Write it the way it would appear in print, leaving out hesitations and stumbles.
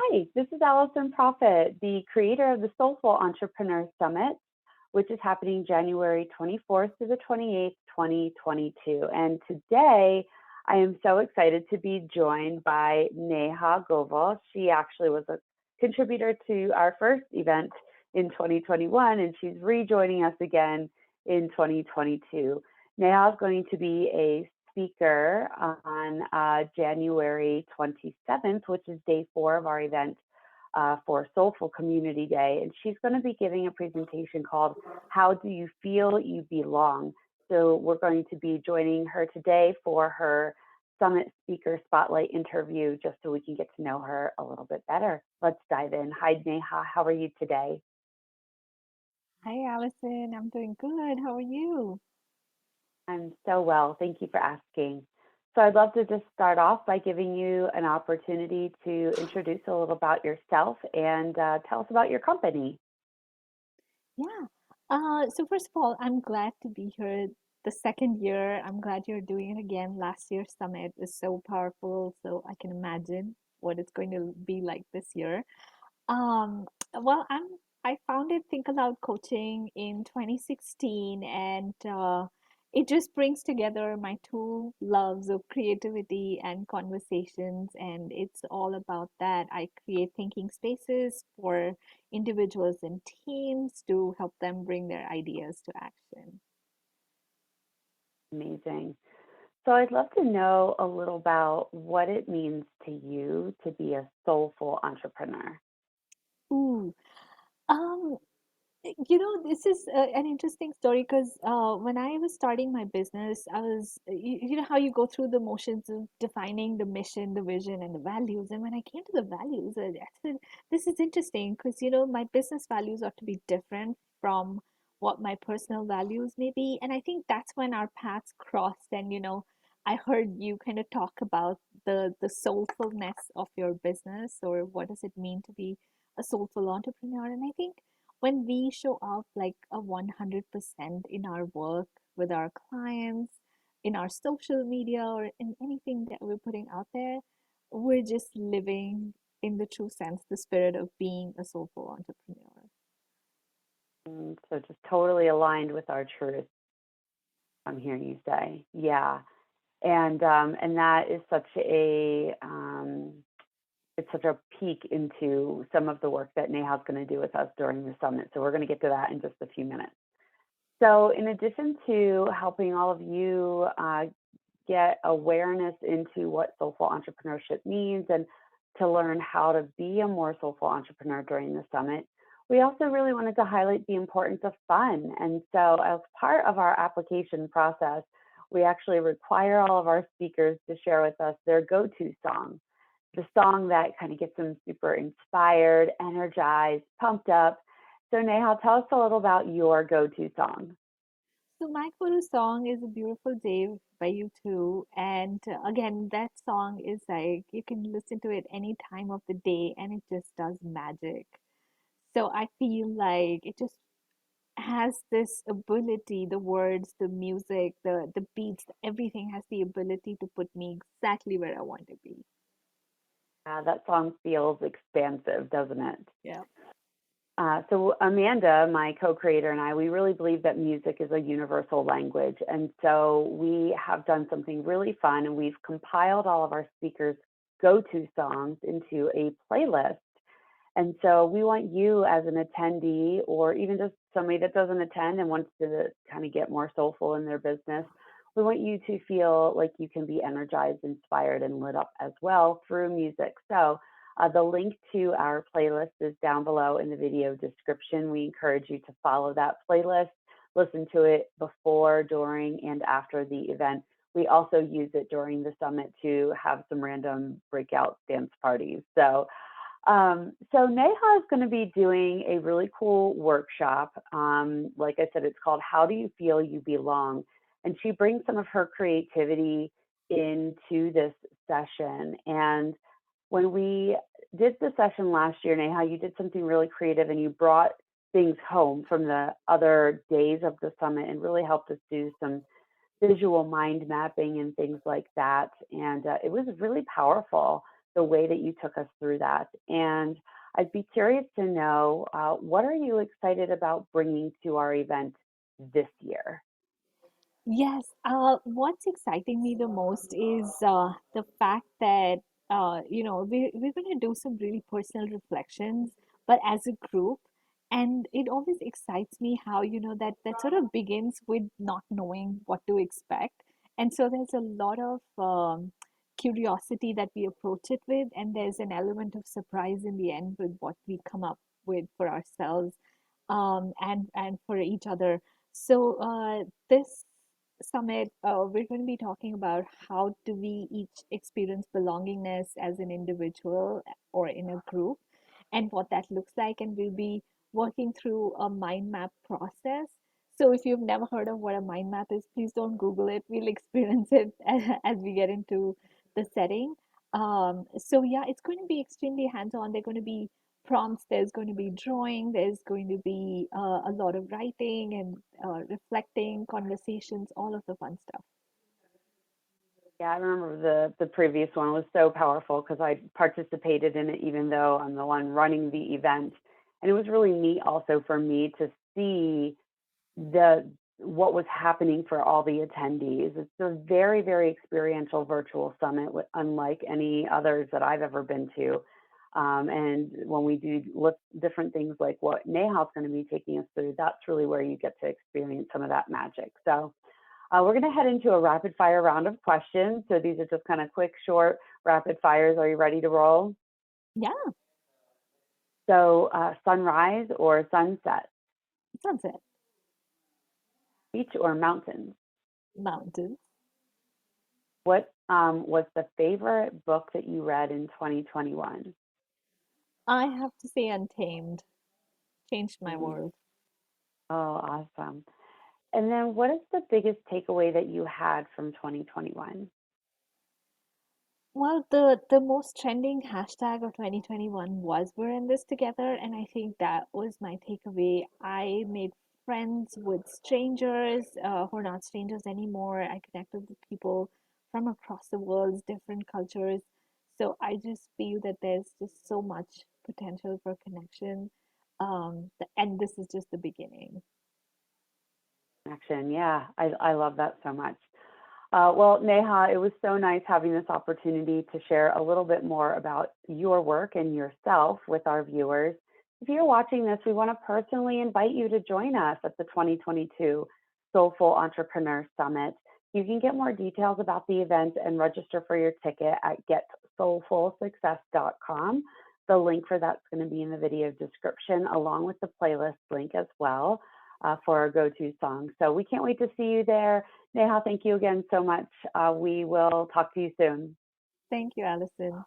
Hi, this is Allison Profit, the creator of the Soulful Entrepreneur Summit, which is happening January 24th to the 28th, 2022. And today, I am so excited to be joined by Neha Govil. She actually was a contributor to our first event in 2021, and she's rejoining us again in 2022. Neha is going to be a speaker on January 27th, which is day 4 of our event for Soulful Community Day. And she's going to be giving a presentation called How Do You Feel You Belong? So we're going to be joining her today for her Summit Speaker Spotlight interview, just so we can get to know her a little bit better. Let's dive in. Hi, Neha. How are you today? Hi, Allison. I'm doing good. How are you? I'm so well. Thank you for asking. So I'd love to just start off by giving you an opportunity to introduce a little about yourself and tell us about your company. Yeah. So first of all, I'm glad to be here the second year. I'm glad you're doing it again. Last year's summit is so powerful, so I can imagine what it's going to be like this year. Um, well, I founded Think Aloud Coaching in 2016, and it just brings together my two loves of creativity and conversations, and it's all about that. I create thinking spaces for individuals and teams to help them bring their ideas to action. Amazing. So I'd love to know a little about what it means to you to be a soulful entrepreneur. Ooh, um, this is an interesting story because when I was starting my business, I was, you know, how you go through the motions of defining the mission, the vision, and the values. And when I came to the values, I said, this is interesting because, my business values ought to be different from what my personal values may be. And I think that's when our paths crossed. And, I heard you kind of talk about the soulfulness of your business, or what does it mean to be a soulful entrepreneur. And I think when we show up like a 100% in our work with our clients, in our social media, or in anything that we're putting out there, we're just living in the true sense, the spirit of being a soulful entrepreneur. So just totally aligned with our truth, I'm hearing you say. Yeah. And that is such a it's such a peek into some of the work that Neha's going to do with us during the summit. So we're going to get to that in just a few minutes. So in addition to helping all of you get awareness into what soulful entrepreneurship means and to learn how to be a more soulful entrepreneur during the summit, we also really wanted to highlight the importance of fun. And so as part of our application process, we actually require all of our speakers to share with us their go-to song, the song that kind of gets them super inspired, energized, pumped up. So Neha, tell us a little about your go-to song. So my go-to song is "A Beautiful Day" by U2, and again, that song is like you can listen to it any time of the day, and it just does magic. So I feel like it just has this ability, the words, the music, the beats, everything has the ability to put me exactly where I want to be. That song feels expansive, doesn't it? Yeah. So Amanda, my co-creator, and I, we really believe that music is a universal language. And so we have done something really fun, and we've compiled all of our speakers' go-to songs into a playlist. And so we want you as an attendee, or even just somebody that doesn't attend and wants to kind of get more soulful in their business, we want you to feel like you can be energized, inspired, and lit up as well through music. So the link to our playlist is down below in the video description. We encourage you to follow that playlist, listen to it before, during, and after the event. We also use it during the summit to have some random breakout dance parties. So Neha is going to be doing a really cool workshop. Like I said, it's called How Do You Feel You Belong? And she brings some of her creativity into this session. And when we did the session last year, Neha, you did something really creative and you brought things home from the other days of the summit and really helped us do some visual mind mapping and things like that. And it was really powerful. the way that you took us through that. And I'd be curious to know, what are you excited about bringing to our event this year? Yes, what's exciting me the most is the fact that we're going to do some really personal reflections, but as a group, and it always excites me how that sort of begins with not knowing what to expect, and so there's a lot of curiosity that we approach it with, and there's an element of surprise in the end with what we come up with for ourselves, and for each other. So this summit, we're going to be talking about how do we each experience belongingness as an individual or in a group, and what that looks like. And we'll be working through a mind map process. So if you've never heard of what a mind map is, please don't Google it. We'll experience it as we get into the setting. So yeah, it's going to be extremely hands-on. They're going to be prompts, there's going to be drawing, there's going to be a lot of writing and reflecting, conversations, all of the fun stuff. Yeah, I remember the previous one was so powerful because I participated in it even though I'm the one running the event. And it was really neat also for me to see the what was happening for all the attendees. It's a very, very experiential virtual summit, unlike any others that I've ever been to. And when we do look different things like what Neha's going to be taking us through, that's really where you get to experience some of that magic. So we're going to head into a rapid fire round of questions. So these are just kind of quick, short, rapid fires. Are you ready to roll? Yeah, So sunrise or sunset, sunset, beach or mountains? mountains. What was the favorite book that you read in 2021? I have to say, Untamed changed my Mm. world. Oh, awesome. And then what is the biggest takeaway that you had from 2021? Well, the most trending hashtag of 2021 was "We're in this together," and I think that was my takeaway. I made friends with strangers who are not strangers anymore. I connected with people from across the world, different cultures. So I just feel that there's just so much potential for connection, and this is just the beginning. Action. Yeah, I love that so much. Well, Neha, it was so nice having this opportunity to share a little bit more about your work and yourself with our viewers. If you're watching this, we want to personally invite you to join us at the 2022 Soulful Entrepreneur Summit. You can get more details about the event and register for your ticket at getsoulfulsuccess.com. The link for that's going to be in the video description, along with the playlist link as well for our go-to song. So we can't wait to see you there. Neha, thank you again so much. We will talk to you soon. Thank you, Allison.